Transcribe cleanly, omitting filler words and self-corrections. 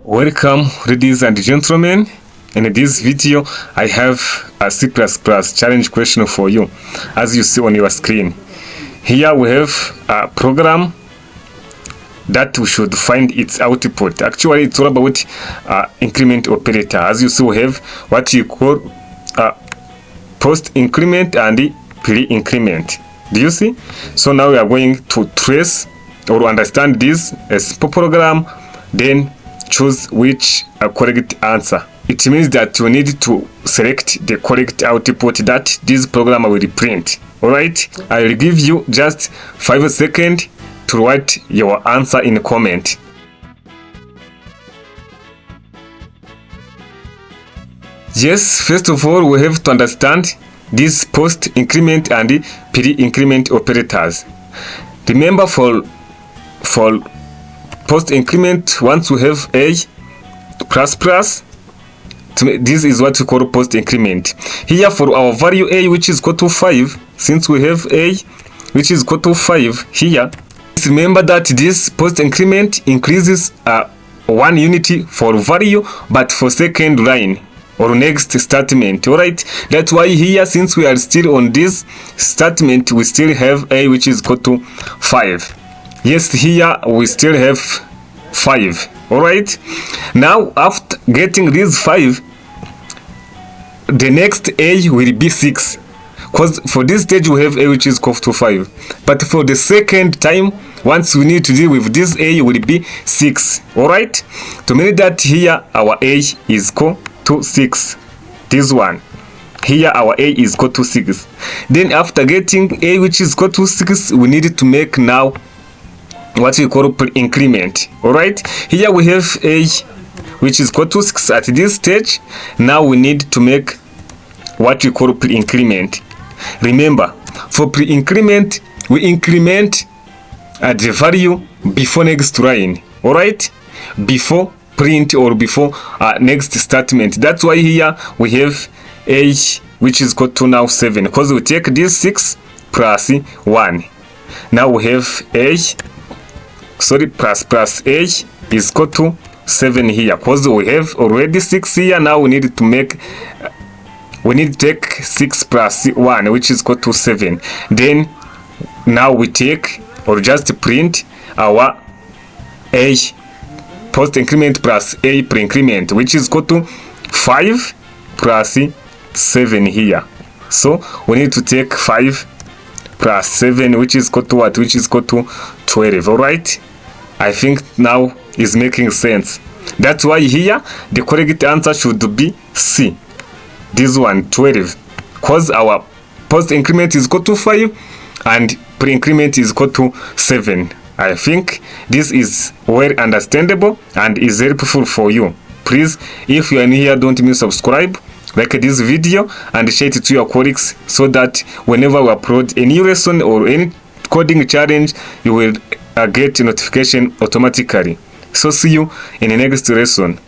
Welcome, ladies and gentlemen. In this video I have a C++ challenge question for you. As you see on your screen, here we have a program that we should find its output. Actually it's all about increment operator. As you see, we have what you call post-increment and pre-increment. Do you see? So now we are going to trace or understand this as a program, then choose which correct answer. It means that you need to select the correct output that this program will print. Alright, I will give you just 5 seconds to write your answer in comment. Yes, first of all we have to understand these post-increment and pre-increment operators. Remember, for post-increment, once we have a plus plus, this is what we call post-increment. Here for our value a, which is equal to 5, since we have a which is equal to 5 here, remember that this post-increment increases 1 unit for value, but for second line or next statement. Alright, that's why here, since we are still on this statement, we still have a which is equal to 5. Yes, here we still have 5. Alright, now after getting this 5, the next a will be 6, because for this stage we have a which is equal to 5, but for the second time, once we need to deal with this a will be 6. Alright, to mean that here our a is equal to 6. This one here, our a is equal to 6. Then after getting a which is equal to 6, we need to make now what we call pre-increment. Alright, here we have a which is equal to 6 at this stage. Now we need to make what we call pre-increment. Remember, for pre-increment we increment the value before next line. Alright, before print or before next statement. That's why here we have a which is equal to now 7, because we take this 6 plus 1. Now we have a plus a is equal to 7 here, because we have already 6 here. Now we need to make we need to take 6 plus 1 which is equal to 7. Then now we take or just print our a post-increment plus a pre-increment, which is equal to 5 plus 7 here. So we need to take 5 plus 7 which is equal to what? Which is equal to 12. Alright, I think now is making sense. That's why here the correct answer should be C, this one, 12, because our post-increment is equal to 5 and pre-increment is equal to 7. I think this is well understandable and is helpful for you. Please, if you are new here, don't miss subscribe, like this video and share it to your colleagues, so that whenever we upload a new lesson or any coding challenge, you will get notification automatically. So see you in the next lesson.